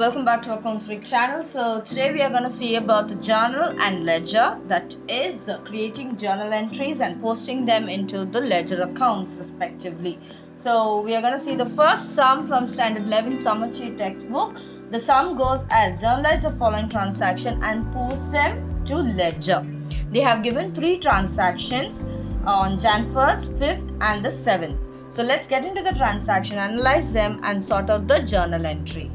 Welcome back to our Accounts Week channel. So today we are going to see about the journal and ledger, that is creating journal entries and posting them into the ledger accounts respectively. So we are going to see the first sum from standard 11 samacheer textbook. The sum goes as: journalize the following transaction and post them to ledger. They have given 3 transactions on Jan 1st, 5th and the 7th. So let's get into the transaction, analyze them and sort out the journal entry.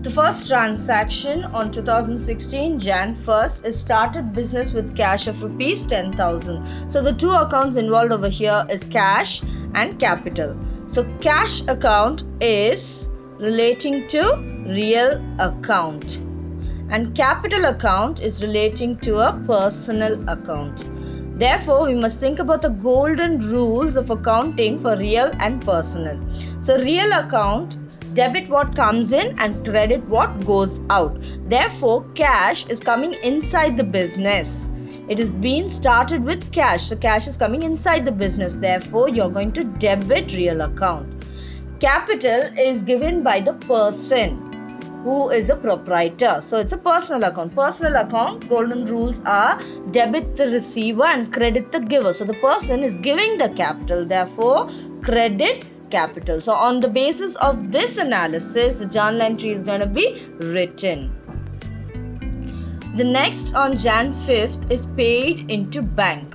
The first transaction on 2016 Jan 1st is started business with cash of rupees 10,000. So the two accounts involved over here is cash and capital. So cash account is relating to real account and capital account is relating to a personal account. Therefore, we must think about the golden rules of accounting for real and personal. So real account, debit what comes in and credit what goes out. Therefore, cash is coming inside the business. It is being started with cash. So cash is coming inside the business. Therefore, you're going to debit real account. Capital is given by the person who is a proprietor. So it's a personal account. Personal account, golden rules are debit the receiver and credit the giver. So the person is giving the capital. Therefore, credit capital. So on the basis of this analysis, the journal entry is going to be written. The next on Jan 5th is paid into bank.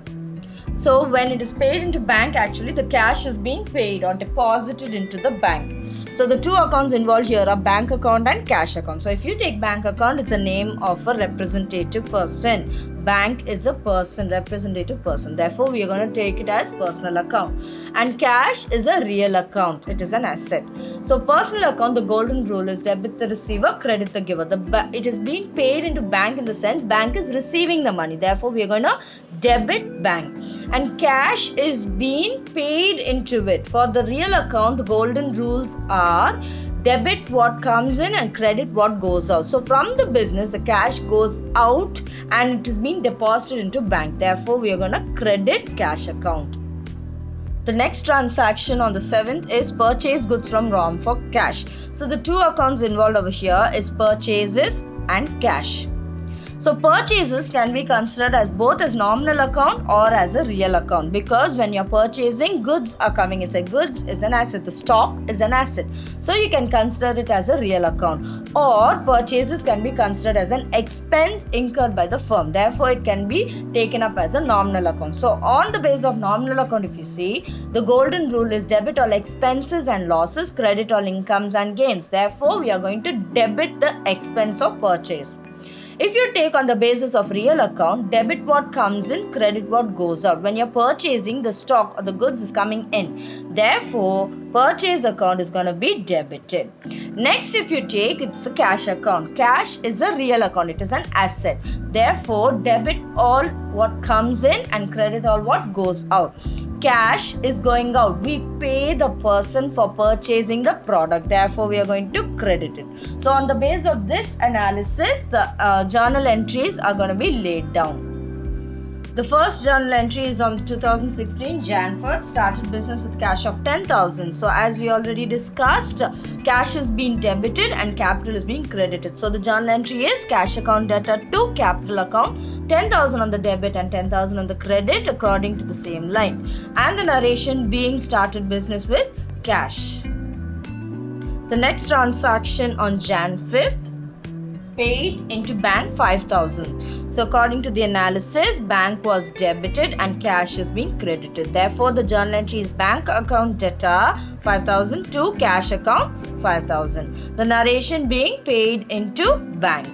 So when it is paid into bank, actually the cash is being paid or deposited into the bank. So the two accounts involved here are bank account and cash account. So if you take bank account, it's a name of a representative person. Bank is a person, representative person. Therefore, we are going to take it as personal account. And cash is a real account. It is an asset. So personal account, the golden rule is debit the receiver, credit the giver. It is being paid into bank in the sense bank is receiving the money. Therefore, we are going to debit bank. And cash is being paid into it. For the real account, the golden rules are debit what comes in and credit what goes out. So from the business, the cash goes out and it is being deposited into bank. Therefore, we are going to credit cash account. The next transaction on the 7th is purchase goods from ROM for cash. So the two accounts involved over here is purchases and cash. So purchases can be considered as both as nominal account or as a real account, because when you're purchasing, goods are coming inside. Goods is an asset. The stock is an asset. So you can consider it as a real account. Or purchases can be considered as an expense incurred by the firm. Therefore, it can be taken up as a nominal account. So on the basis of nominal account, if you see, the golden rule is debit all expenses and losses, credit all incomes and gains. Therefore, we are going to debit the expense of purchase. If you take on the basis of real account, debit what comes in, credit what goes out. When you're purchasing, the stock or the goods is coming in. Therefore, purchase account is going to be debited. Next, if you take, it's a cash account. Cash is a real account. It is an asset. Therefore, debit all what comes in and credit all what goes out. Cash is going out. We pay the person for purchasing the product. Therefore, we are going to credit it. So, on the basis of this analysis, the journal entries are going to be laid down. The first journal entry is on 2016 Jan 1st, started business with cash of 10,000. So as we already discussed, cash is being debited and capital is being credited. So the journal entry is cash account debtor to capital account, 10,000 on the debit and 10,000 on the credit according to the same line. And the narration being started business with cash. The next transaction on Jan 5th, paid into bank 5,000. So according to the analysis, bank was debited and cash is being credited. Therefore, the journal entry is bank account debtor 5,000 to cash account 5,000. The narration being paid into bank.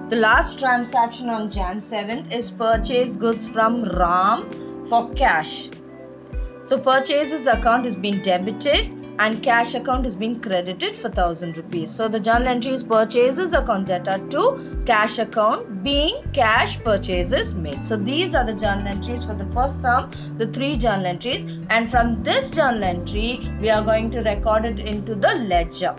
The last transaction on Jan 7th is purchase goods from RAM for cash. So purchases account is being debited and cash account is being credited for 1,000 rupees. So the journal entry is purchases account debtor to cash account being cash purchases made. So these are the journal entries for the first sum, the 3 journal entries, and from this journal entry we are going to record it into the ledger.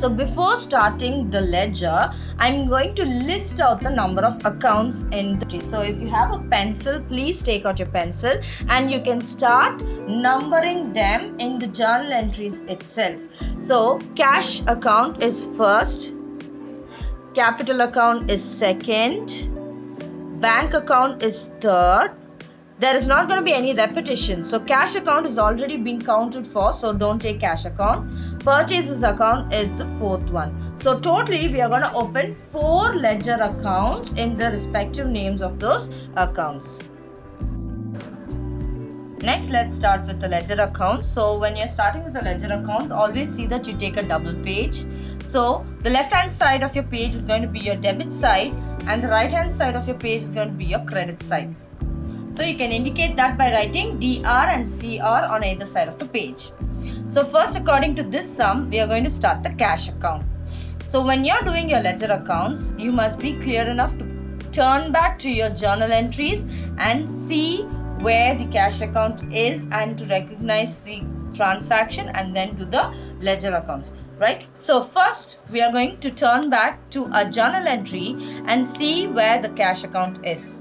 So before starting the ledger, I'm going to list out the number of accounts in the. So if you have a pencil, please take out your pencil and you can start numbering them in the journal entries itself. So cash account is first, capital account is second, bank account is third. There is not going to be any repetition. So cash account is already been counted for, so don't take cash account. Purchases account is the fourth one. So totally we are going to open 4 ledger accounts in the respective names of those accounts. Next, let's start with the ledger account. So when you're starting with the ledger account, always see that you take a double page. So the left hand side of your page is going to be your debit side and the right hand side of your page is going to be your credit side. So you can indicate that by writing DR and CR on either side of the page. So first, according to this sum, we are going to start the cash account. So when you're doing your ledger accounts, you must be clear enough to turn back to your journal entries and see where the cash account is and to recognize the transaction and then do the ledger accounts, right? So first, we are going to turn back to a journal entry and see where the cash account is.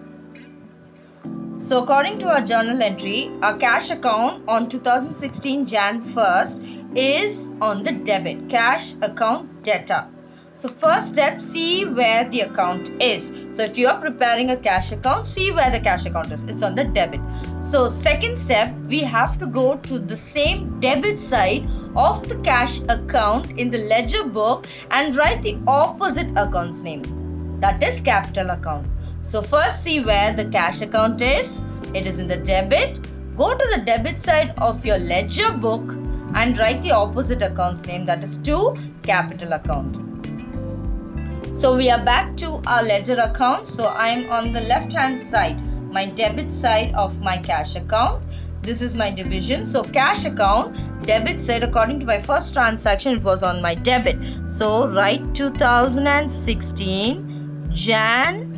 So according to our journal entry, our cash account on 2016 Jan 1st is on the debit, cash account debtor. So first step, see where the account is. So if you are preparing a cash account, see where the cash account is. It's on the debit. So second step, we have to go to the same debit side of the cash account in the ledger book and write the opposite account's name. That is capital account. So first see where the cash account is. It is in the debit. Go to the debit side of your ledger book and write the opposite account's name, that is to capital account. So we are back to our ledger account. So I am on the left hand side, my debit side of my cash account. This is my division. So cash account, debit side, according to my first transaction, it was on my debit. So write 2016 Jan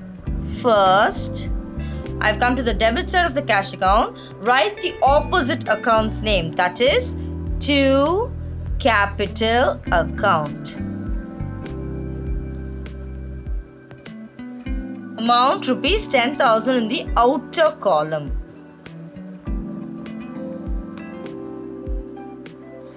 1st. I've come to the debit side of the cash account. Write the opposite account's name, that is to capital account. Amount rupees 10,000 in the outer column.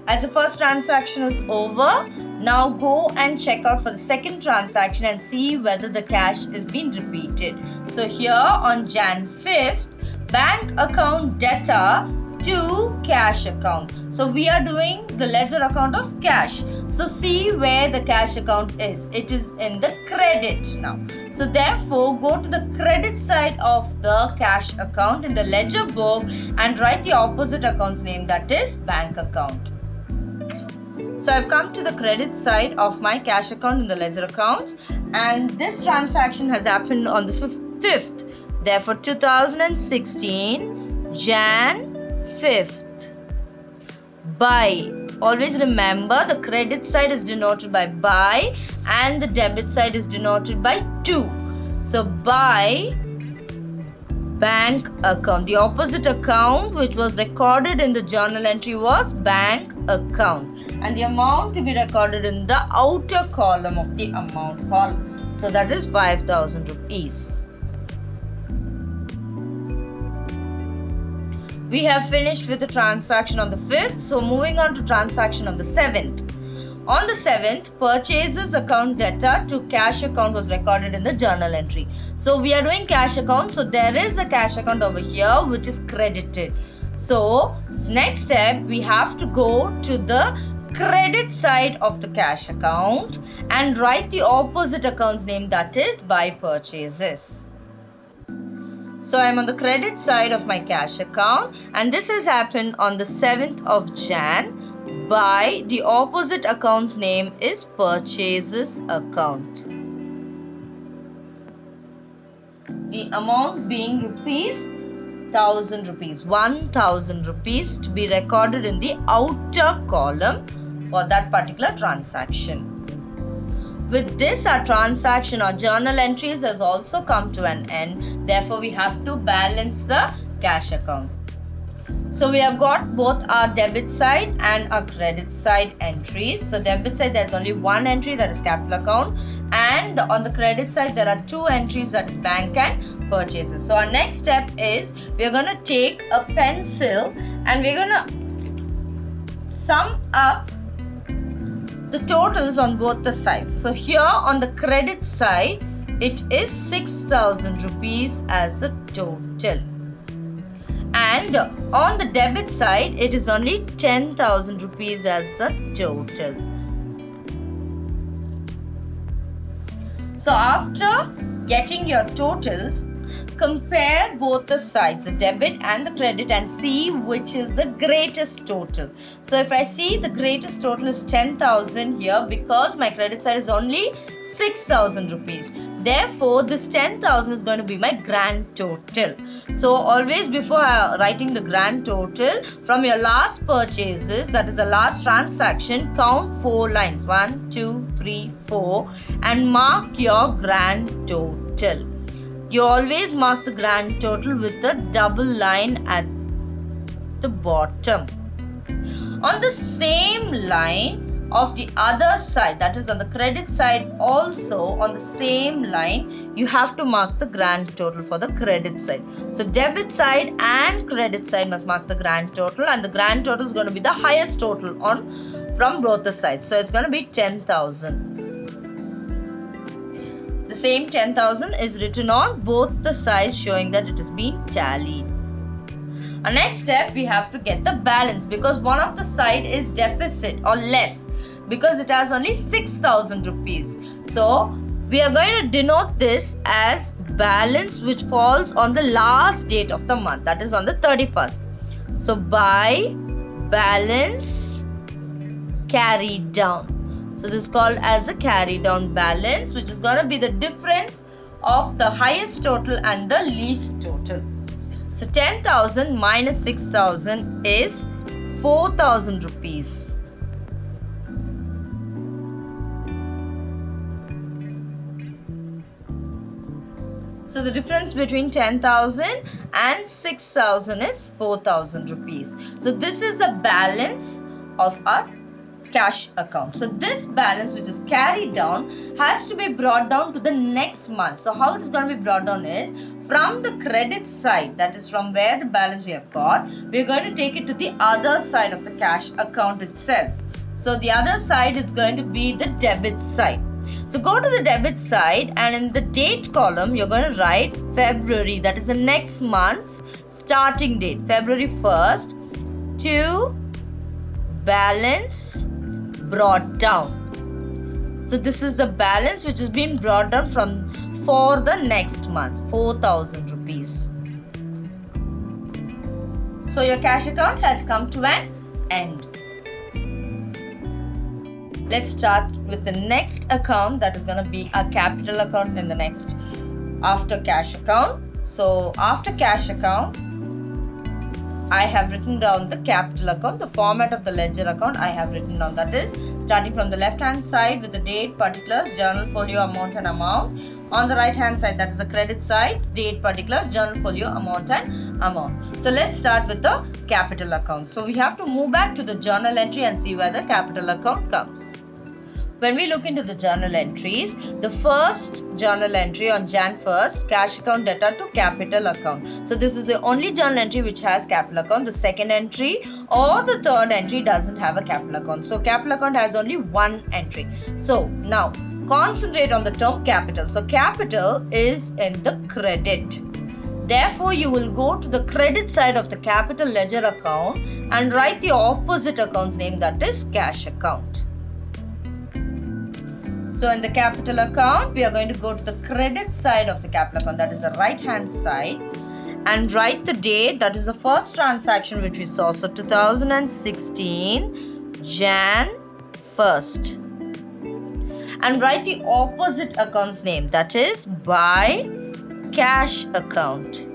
As the first transaction is over, now go and check out for the second transaction and see whether the cash is being repeated. So here on Jan 5th, bank account debtor to cash account. So we are doing the ledger account of cash. So see where the cash account is. It is in the credit now. So therefore, go to the credit side of the cash account in the ledger book and write the opposite account's name, that is bank account. So I've come to the credit side of my cash account in the ledger accounts and this transaction has happened on the 5th. Therefore 2016 Jan 5th. By. Always remember the credit side is denoted by by and the debit side is denoted by to. So by bank account. The opposite account which was recorded in the journal entry was bank account. And the amount to be recorded in the outer column of the amount column. So that is 5,000 rupees. We have finished with the transaction on the 5th. So moving on to transaction on the 7th. On the 7th, purchases account debtor to cash account was recorded in the journal entry. So we are doing cash account. So there is a cash account over here which is credited. So next step, we have to go to the credit side of the cash account and write the opposite account's name, that is by purchases. So I am on the credit side of my cash account and this has happened on the 7th of Jan. By the opposite account's name is purchases account. The amount being rupees 1,000 rupees, 1,000 rupees to be recorded in the outer column for that particular transaction. With this, our transaction or journal entries has also come to an end. Therefore, we have to balance the cash account. So we have got both our debit side and our credit side entries. So debit side there's only one entry, that is capital account, and on the credit side there are two entries, that is bank and purchases. So our next step is we are going to take a pencil and we're going to sum up the totals on both the sides. So here on the credit side it is 6,000 rupees as a total, and on the debit side it is only 10,000 rupees as a total. So after getting your totals, compare both the sides, the debit and the credit, and see which is the greatest total. So if I see the greatest total is 10,000 here, because my credit side is only 6,000 rupees. Therefore, this 10,000 is going to be my grand total. So always before writing the grand total, from your last purchases, that is the last transaction, count 4 lines, 1, 2, 3, 4, and mark your grand total. You always mark the grand total with a double line at the bottom. On the same line of the other side, that is on the credit side, also on the same line you have to mark the grand total for the credit side. So debit side and credit side must mark the grand total, and the grand total is going to be the highest total from both the sides. So it's going to be 10,000. The same 10,000 is written on both the sides, showing that it has been tallied. Our next step, we have to get the balance, because one of the side is deficit or less, because it has only 6,000 rupees. So we are going to denote this as balance which falls on the last date of the month, that is on the 31st. So by balance carried down. So this is called as a carry down balance, which is going to be the difference of the highest total and the least total. So 10,000 minus 6,000 is 4,000 rupees. So the difference between 10,000 and 6,000 is 4,000 rupees. So this is the balance of our cash account. So this balance which is carried down has to be brought down to the next month. So how it is going to be brought down is from the credit side, that is from where the balance we have got, we are going to take it to the other side of the cash account itself. So the other side is going to be the debit side. So go to the debit side, and in the date column you're going to write February, that is the next month's starting date, February 1st, to balance brought down. So this is the balance which has been brought down for the next month, 4,000 rupees. So your cash account has come to an end. Let's start with the next account, that is going to be a capital account in the next after cash account. So after cash account, I have written down the capital account. The format of the ledger account I have written down, that is starting from the left hand side with the date, particulars, journal, folio, amount and amount. On the right hand side, that is the credit side, date, particulars, journal, folio, amount and amount. So let's start with the capital account. So we have to move back to the journal entry and see where the capital account comes. When we look into the journal entries, the first journal entry on Jan 1st, cash account debtor to capital account. So this is the only journal entry which has capital account. The second entry or the third entry doesn't have a capital account. So capital account has only one entry. So now concentrate on the term capital. So capital is in the credit. Therefore, you will go to the credit side of the capital ledger account and write the opposite account's name, that is cash account. So in the capital account, we are going to go to the credit side of the capital account, that is the right hand side, and write the date, that is the first transaction which we saw. So 2016 Jan 1st, and write the opposite account's name, that is by cash account.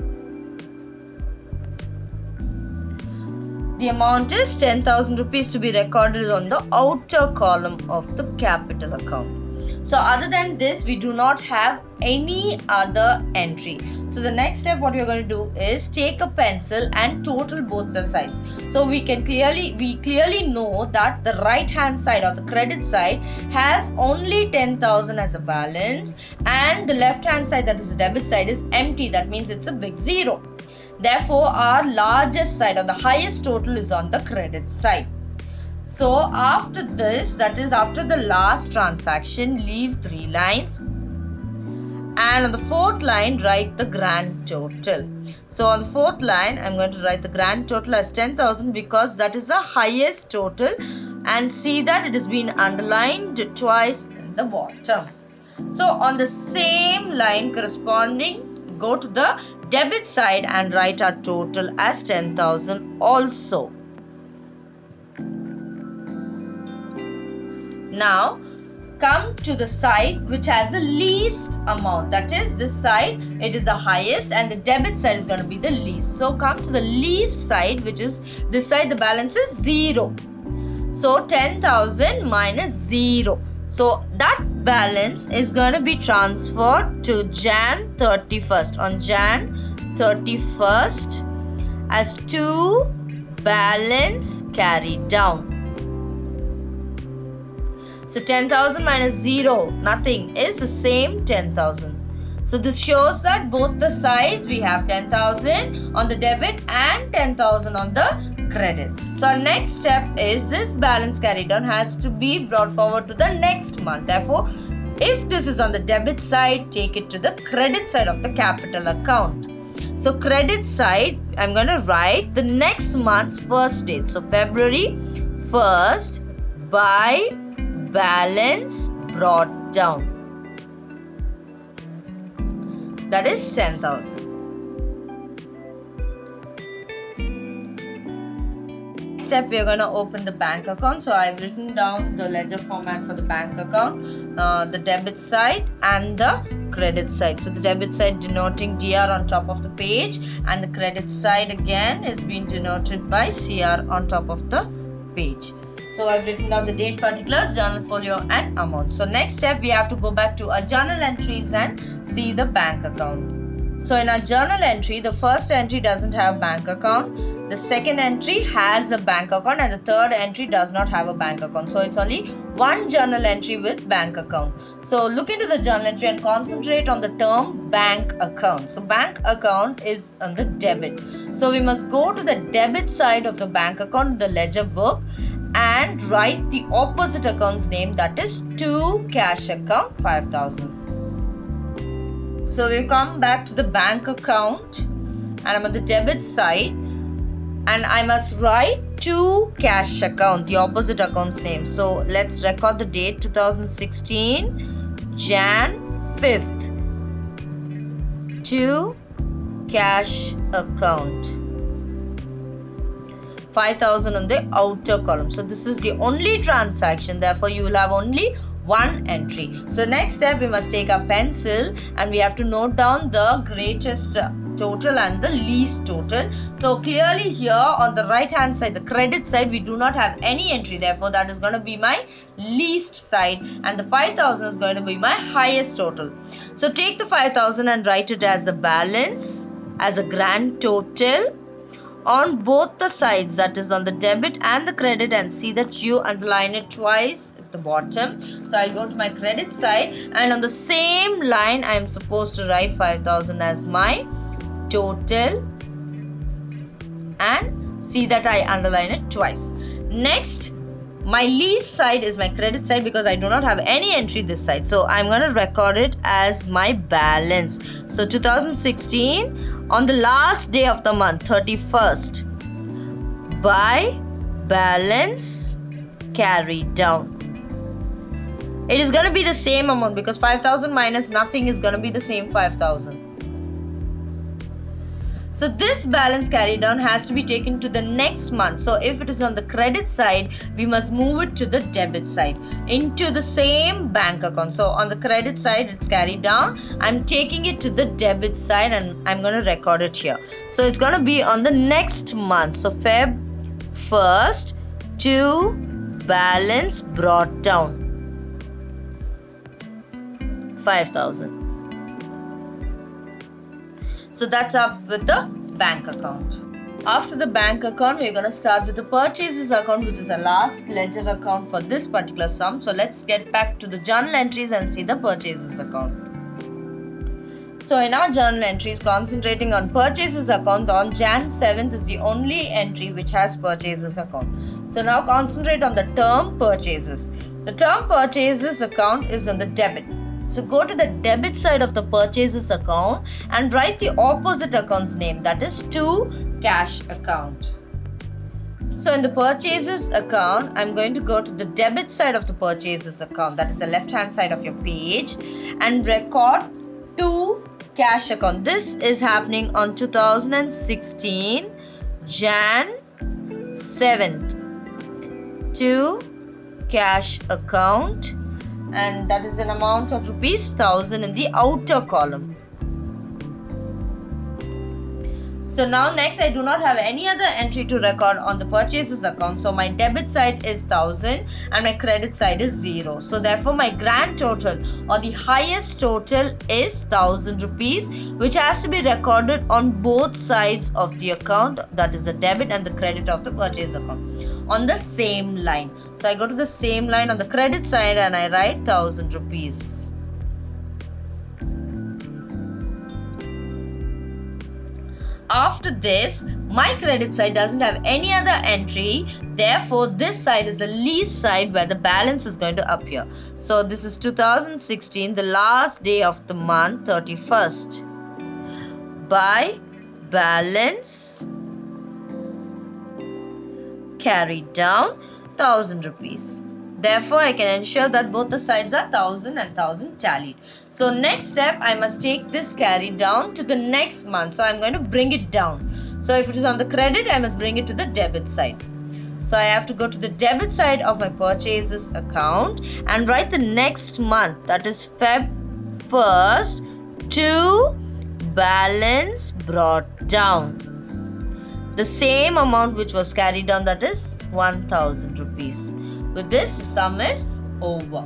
The amount is 10,000 rupees to be recorded on the outer column of the capital account. So other than this, we do not have any other entry. So the next step, what you're going to do is take a pencil and total both the sides. So we clearly know that the right hand side or the credit side has only 10,000 as a balance, and the left hand side, that is the debit side, is empty. That means it's a big zero. Therefore, our largest side or the highest total is on the credit side. So after this, that is after the last transaction, leave 3 lines, and on the 4th line write the grand total. So on the 4th line, I'm going to write the grand total as 10,000 because that is the highest total, and see that it has been underlined twice in the bottom. So on the same line corresponding, go to the debit side and write our total as 10,000 also. Now come to the side which has the least amount, that is this side, it is the highest, and the debit side is going to be the least. So come to the least side, which is this side. The balance is 0. So 10,000 minus 0. So that balance is going to be transferred to Jan 31st. On Jan 31st as 2 balance carried down. So 10,000 minus 0, nothing, is the same 10,000. So this shows that both the sides we have 10,000 on the debit and 10,000 on the credit. So our next step is this balance carried down has to be brought forward to the next month. Therefore, if this is on the debit side, take it to the credit side of the capital account. So credit side, I'm going to write the next month's first date. So February 1st by balance brought down. That is 10,000. Step, we are going to open the bank account. So I've written down the ledger format for the bank account, the debit side and the credit side. So the debit side denoting DR on top of the page, and the credit side again is being denoted by CR on top of the page. So I've written down the date, particulars, journal folio and amount. So next step, we have to go back to our journal entries and see the bank account. So in our journal entry, the first entry doesn't have bank account, the second entry has a bank account, and the third entry does not have a bank account. So it's only one journal entry with bank account. So look into the journal entry and concentrate on the term bank account. So bank account is on the debit. So we must go to the debit side of the bank account, the ledger book, and write the opposite account's name, that is to cash account 5,000. So we come back to the bank account and I'm on the debit side, and I must write to cash account, the opposite account's name. So let's record the date, 2016 Jan 5th, to cash account 5,000 on the outer column. So this is the only transaction, therefore you will have only one entry. So next step, we must take a pencil and we have to note down the greatest total and the least total. So clearly here on the right hand side, the credit side, we do not have any entry, therefore that is going to be my least side, and the 5,000 is going to be my highest total. So take the 5,000 and write it as the balance, as a grand total on both the sides, that is on the debit and the credit, and see that you underline it twice at the bottom. So I'll go to my credit side, and on the same line I am supposed to write 5,000 as my total, and see that I underline it twice. Next, my least side is my credit side because I do not have any entry this side, so I'm going to record it as my balance. So 2016 on the last day of the month, 31st, by balance carried down. It is going to be the same amount because 5,000 minus nothing is going to be the same 5,000. So this balance carried down has to be taken to the next month. So if it is on the credit side, we must move it to the debit side into the same bank account. So on the credit side, it's carried down. I'm taking it to the debit side and I'm going to record it here. So it's going to be on the next month. So Feb 1st to balance brought down 5,000. So that's up with the bank account. After the bank account, we're going to start with the purchases account, which is the last ledger account for this particular sum. So let's get back to the journal entries and see the purchases account. So in our journal entries, concentrating on purchases account, on Jan 7th is the only entry which has purchases account. So now concentrate on the term purchases. The term purchases account is on the debit. So go to the debit side of the purchases account and write the opposite account's name, that is to cash account. So in the purchases account, I'm going to go to the debit side of the purchases account, that is the left hand side of your page, and record to cash account. This is happening on 2016 Jan 7th. To cash account, and that is an amount of ₹1000 in the outer column. So now next, I do not have any other entry to record on the purchases account. So my debit side is 1000 and my credit side is 0. So therefore my grand total or the highest total is ₹1000, which has to be recorded on both sides of the account, that is the debit and the credit of the purchase account, on the same line. So I go to the same line on the credit side and I write ₹1000. After this, my credit side doesn't have any other entry. Therefore, this side is the least side where the balance is going to appear. So this is 2016, the last day of the month, 31st. By balance carried down ₹1000. Therefore, I can ensure that both the sides are 1000 and 1000 tallied. So next step, I must take this carry down to the next month. So I'm going to bring it down. So if it is on the credit, I must bring it to the debit side. So I have to go to the debit side of my purchases account and write the next month, that is Feb 1st, to balance brought down. The same amount which was carried down, that is ₹1000. With this, the sum is over.